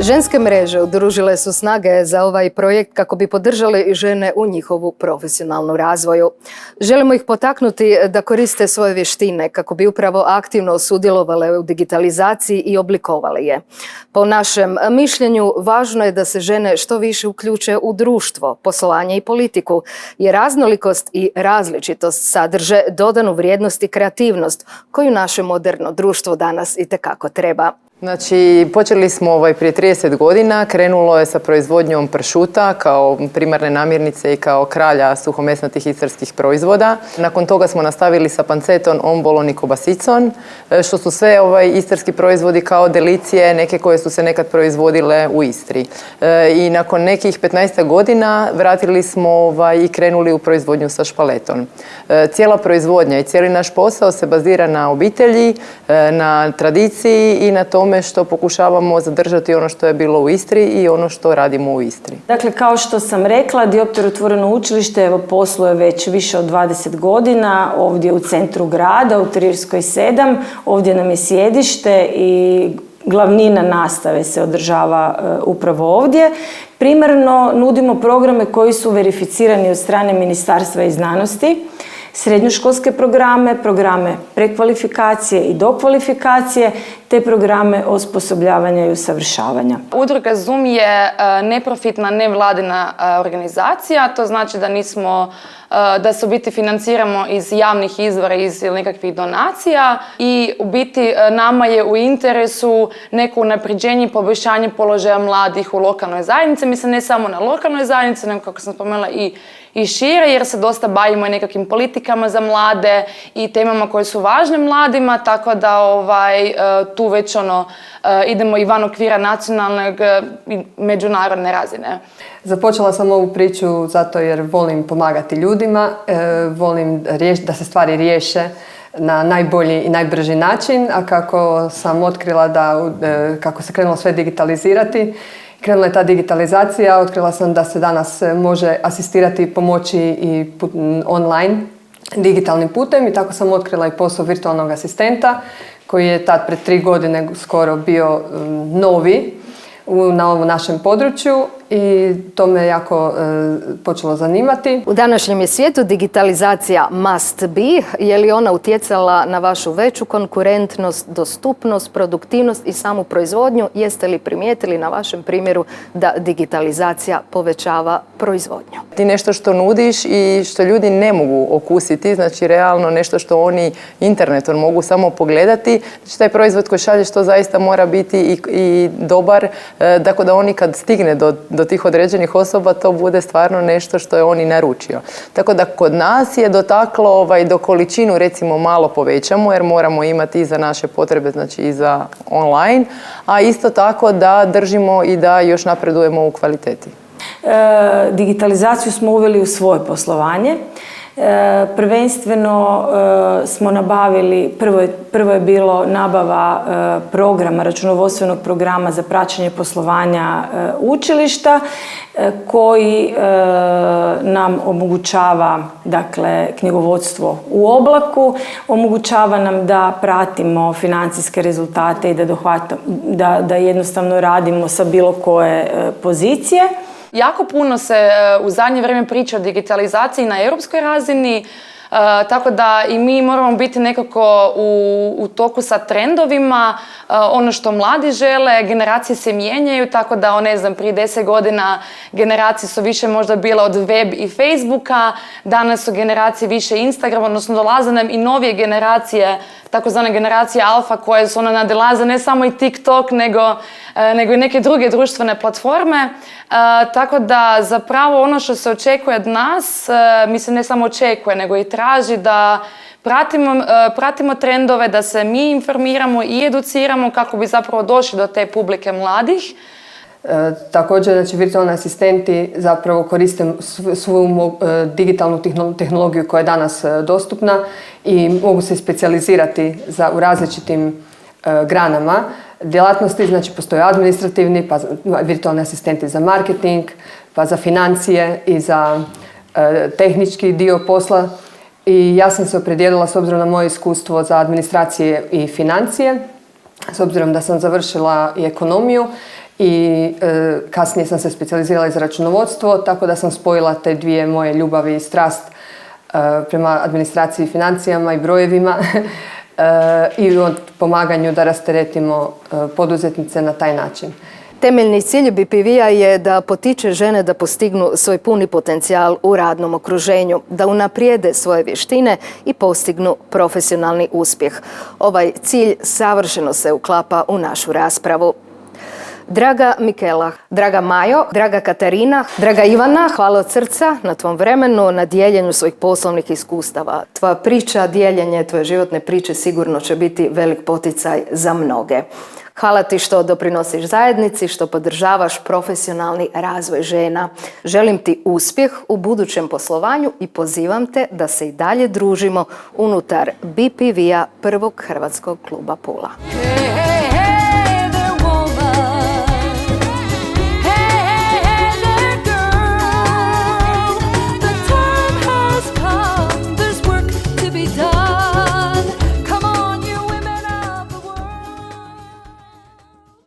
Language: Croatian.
Ženske mreže udružile su snage za ovaj projekt kako bi podržale i žene u njihovu profesionalnu razvoju. Želimo ih potaknuti da koriste svoje vještine kako bi upravo aktivno sudjelovale u digitalizaciji i oblikovale je. Po našem mišljenju, važno je da se žene što više uključe u društvo, poslovanje i politiku, jer raznolikost i različitost sadrže dodanu vrijednost i kreativnost koju naše moderno društvo danas itekako treba. Znači, počeli smo prije 30 godina, krenulo je sa proizvodnjom pršuta kao primarne namirnice i kao kralja suhomesnatih istarskih proizvoda. Nakon toga smo nastavili sa panceton, ombolon i kobasicon, što su sve istarski proizvodi kao delicije, neke koje su se nekad proizvodile u Istri. I nakon nekih 15 godina vratili smo i krenuli u proizvodnju sa špaletom. Cijela proizvodnja i cijeli naš posao se bazira na obitelji, na tradiciji i na tome što pokušavamo zadržati ono što je bilo u Istri i ono što radimo u Istri. Dakle, kao što sam rekla, Diopter otvoreno učilište posluje već više od 20 godina ovdje u centru grada, u Trirskoj 7. Ovdje nam je sjedište i glavnina nastave se održava upravo ovdje. Primarno nudimo programe koji su verificirani od strane Ministarstva i znanosti, srednjoškolske programe, programe prekvalifikacije i dokvalifikacije, te programe osposobljavanja i usavršavanja. Udruga Zoom je neprofitna, nevladina organizacija, to znači da se u biti financiramo iz javnih izvora, iz nekakvih donacija i u biti nama je u interesu neko unapređenje i poboljšanje položaja mladih u lokalnoj zajednici. Mislim, ne samo na lokalnoj zajednici, nego kako sam spomenula i šire, jer se dosta bavimo i nekakvim politikama za mlade i temama koje su važne mladima, tako da tu već idemo i van okvira nacionalnog i međunarodne razine. Započela sam ovu priču zato jer volim pomagati ljudima, volim da se stvari riješe na najbolji i najbrži način, a kako sam otkrila kako se krenulo sve digitalizirati, krenula je ta digitalizacija, otkrila sam da se danas može asistirati i pomoći i online, digitalnim putem, i tako sam otkrila i posao virtualnog asistenta koji je tad pred 3 godine skoro bio novi na ovom našem području i to me jako počelo zanimati. U današnjem je svijetu digitalizacija must be. Je li ona utjecala na vašu veću konkurentnost, dostupnost, produktivnost i samu proizvodnju? Jeste li primijetili na vašem primjeru da digitalizacija povećava proizvodnju? Ti nešto što nudiš i što ljudi ne mogu okusiti, znači realno nešto što oni internetom mogu samo pogledati, znači taj proizvod koji šalješ to zaista mora biti i dobar, tako da oni kad stigne do tih određenih osoba to bude stvarno nešto što je on i naručio. Tako da kod nas je dotaklo do količinu recimo malo povećamo jer moramo imati i za naše potrebe, znači i za online, a isto tako da držimo i da još napredujemo u kvaliteti. Digitalizaciju smo uveli u svoje poslovanje. Prvenstveno smo nabavili, prvo je bilo nabava programa, računovodstvenog programa za praćenje poslovanja učilišta koji nam omogućava, dakle, knjigovodstvo u oblaku, omogućava nam da pratimo financijske rezultate i da jednostavno radimo sa bilo koje pozicije. Jako puno se u zadnje vrijeme priča o digitalizaciji na europskoj razini, tako da i mi moramo biti nekako u toku sa trendovima, ono što mladi žele, generacije se mijenjaju, tako da, ne znam, prije 10 godina generacije su više možda bile od web i Facebooka, danas su generacije više Instagram, odnosno dolaze nam i novije generacije, takozvane generacije alfa, koje su nadilaze ne samo i TikTok, nego i neke druge društvene platforme. Tako da zapravo ono što se očekuje od nas, mislim ne samo očekuje, nego i traži da pratimo trendove, da se mi informiramo i educiramo kako bi zapravo došli do te publike mladih. Također, znači, virtualni asistenti zapravo koriste svu digitalnu tehnologiju koja je danas dostupna i mogu se specijalizirati u različitim granama djelatnosti. Znači, postoje administrativni, pa virtualni asistenti za marketing, pa za financije i za tehnički dio posla. I ja sam se opredijelila, s obzirom na moje iskustvo, za administracije i financije, s obzirom da sam završila i ekonomiju i kasnije sam se specijalizirala za računovodstvo, tako da sam spojila te dvije moje ljubavi i strast prema administraciji, financijama i brojevima i u pomaganju da rasteretimo poduzetnice na taj način. Temeljni cilj BPV-a je da potiče žene da postignu svoj puni potencijal u radnom okruženju, da unaprijede svoje vještine i postignu profesionalni uspjeh. Ovaj cilj savršeno se uklapa u našu raspravu. Draga Mikela, draga Majo, draga Katarina, draga Ivana, hvala od srca na tvom vremenu, na dijeljenju svojih poslovnih iskustava. Tvoja priča, dijeljenje tvoje životne priče sigurno će biti velik poticaj za mnoge. Hvala ti što doprinosiš zajednici, što podržavaš profesionalni razvoj žena. Želim ti uspjeh u budućem poslovanju i pozivam te da se i dalje družimo unutar BPV-a Prvog hrvatskog kluba Pula.